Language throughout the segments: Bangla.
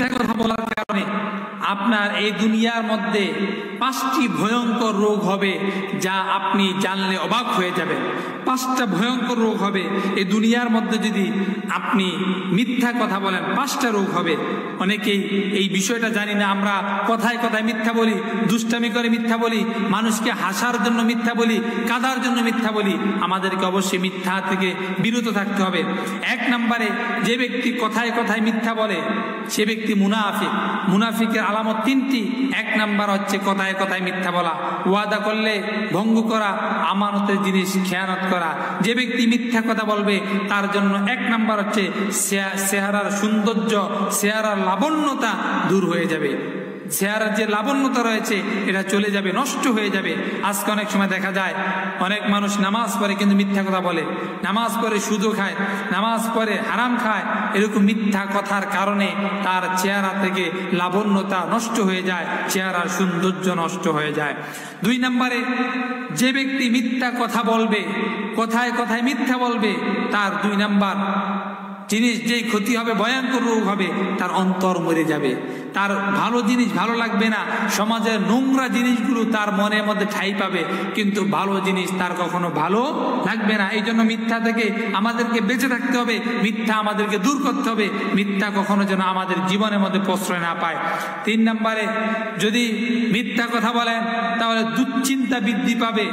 মিথ্যা কথা বলার কারণে আপনার এই দুনিয়ার মধ্যে 5টি ভয়ঙ্কর রোগ হবে, যা আপনি জানলে অবাক হয়ে যাবেন। 5টা ভয়ঙ্কর রোগ হবে এই দুনিয়ার মধ্যে যদি আপনি মিথ্যা কথা বলেন। 5টা রোগ হবে। অনেকেই এই বিষয়টা জানি না। আমরা কথায় কথায় মিথ্যা বলি, দুষ্টামি করে মিথ্যা বলি, মানুষকে হাসার জন্য মিথ্যা বলি, কাঁদার জন্য মিথ্যা বলি। আমাদেরকে অবশ্যই মিথ্যা থেকে বিরত থাকতে হবে। 1 নম্বরে, যে ব্যক্তি কথায় কথায় মিথ্যা বলে সে ব্যক্তি মুনাফিক। মুনাফিকের আলামত 3টি। 1 নাম্বার হচ্ছে কথায় কথায় মিথ্যা বলা, ওয়াদা করলে ভঙ্গ করা, আমানতের জিনিস খেয়ানত করা। যে ব্যক্তি মিথ্যা কথা বলবে তার জন্য 1 নাম্বার হচ্ছে চেহারার সৌন্দর্য, চেহারার লাবণ্যতা দূর হয়ে যাবে। চেহারার যে লাবণ্যতা রয়েছে এটা চলে যাবে, নষ্ট হয়ে যাবে। আজকে অনেক সময় দেখা যায় অনেক মানুষ নামাজ পড়ে কিন্তু মিথ্যা কথা বলে, নামাজ পড়ে সুদও খায়, নামাজ পড়ে হারাম খায়। এরকম মিথ্যা কথার কারণে তার চেহারা থেকে লাবণ্যতা নষ্ট হয়ে যায়, চেহারার সৌন্দর্য নষ্ট হয়ে যায়। 2 নম্বরে, যে ব্যক্তি মিথ্যা কথা বলবে, কথায় কথায় মিথ্যা বলবে, তার 2 নাম্বার জিনিস যেই ক্ষতি হবে, ভয়ঙ্কর রোগ হবে, তার অন্তর মরে যাবে। তার ভালো জিনিস ভালো লাগবে না, সমাজের নোংরা জিনিসগুলো তার মনের মধ্যে ঠাঁই পাবে, কিন্তু ভালো জিনিস তার কখনো ভালো লাগবে না। এই জন্য মিথ্যা থেকে আমাদেরকে বেঁচে থাকতে হবে, মিথ্যা আমাদেরকে দূর করতে হবে, মিথ্যা কখনো যেন আমাদের জীবনের মধ্যে প্রশ্রয় না পায়। 3 নম্বরে, যদি মিথ্যা কথা বলেন তাহলে দুশ্চিন্তা বৃদ্ধি পাবে,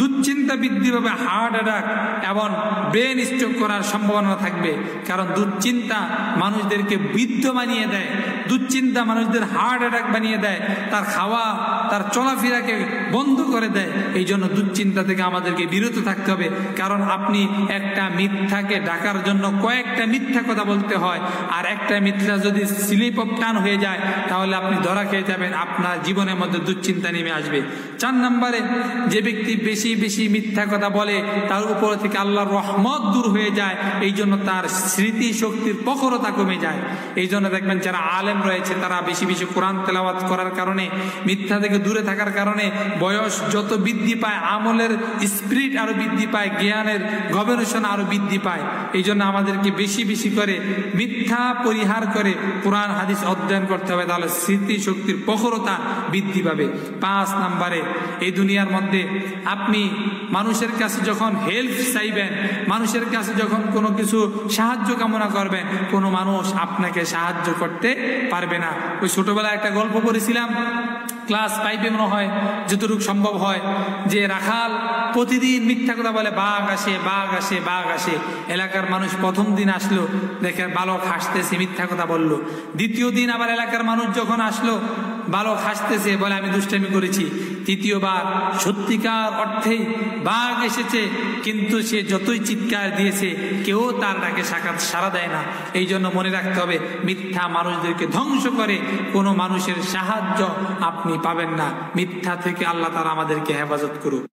দুশ্চিন্তা বৃদ্ধি পাবে, হার্ট অ্যাটাক এবং ব্রেন স্ট্রোক করার সম্ভাবনা থাকবে। কারণ দুশ্চিন্তা মানুষদেরকে বৃদ্ধ বানিয়ে দেয়, দুশ্চিন্তা মানুষদের হার্ট অ্যাটাক বানিয়ে দেয়, তার খাওয়া তার চলাফেরাকে বন্ধ করে দেয়। এই জন্য দুশ্চিন্তা থেকে আমাদেরকে বিরত থাকতে হবে। কারণ আপনি একটা মিথ্যাকে ঢাকার জন্য কয়েকটা মিথ্যা কথা বলতে হয়, আর একটা মিথ্যা যদি স্লিপ অফ টান হয়ে যায় তাহলে আপনি ধরা খেয়ে যাবেন, আপনার জীবনের মধ্যে দুশ্চিন্তা নেমে আসবে। 4 নম্বরে, যে ব্যক্তি বেশি বেশি মিথ্যা কথা বলে তার উপর থেকে আল্লাহর রহমত দূর হয়ে যায়। এই জন্য তার স্মৃতি শক্তির প্রখরতা কমে যায়। এই জন্য দেখবেন যারা আলেম রয়েছে তারা বেশি বেশি কোরআন তেলাওয়াত করার কারণে, মিথ্যা থেকে দূরে থাকার কারণে বয়স যত বৃদ্ধি পায় আমলের স্পিরিট আরো বৃদ্ধি পায়, জ্ঞানের গবেষণা আরো বৃদ্ধি পায়। এই জন্য আমাদেরকে বেশি বেশি করে মিথ্যা পরিহার করে কোরআন হাদিস অধ্যয়ন করতে হবে, তাহলে স্মৃতি শক্তির প্রখরতা বৃদ্ধি পাবে। 5 নম্বরে, এই দুনিয়ার মধ্যে আপনি মানুষের কাছে যখন হেল্প চাইবেন, মানুষের কাছে যখন কোনো কিছু সাহায্য কামনা করবেন, কোনো মানুষ আপনাকে সাহায্য করতে পারবে না। ওই ছোটবেলায় একটা গল্প পড়েছিলাম, ক্লাস 5-এ মনে হয়, যতটুকু সম্ভব হয়, যে রাখাল প্রতিদিন মিথ্যা কথা বলে, বাঘ আসে বাঘ আসে বাঘ আসে। এলাকার মানুষ প্রথম দিন আসলো, দেখে বালক হাসতেছে, মিথ্যা কথা বললো। দ্বিতীয় দিন আবার এলাকার মানুষ যখন আসলো, বালক হাসতেছে, বলে আমি দুষ্টামি করেছি। তৃতীয়বার সত্যিকার অর্থেই বাঘ এসেছে, কিন্তু সে যতই চিৎকার দিয়েছে কেউ তার ডাকে সাড়া দেয় না। এই জন্য মনে রাখতে হবে, মিথ্যা মানুষদেরকে ধ্বংস করে, কোনো মানুষের সাহায্য আপনি পাবেন না। মিথ্যা থেকে আল্লাহ তাআলা আমাদেরকে হেফাজত করুক।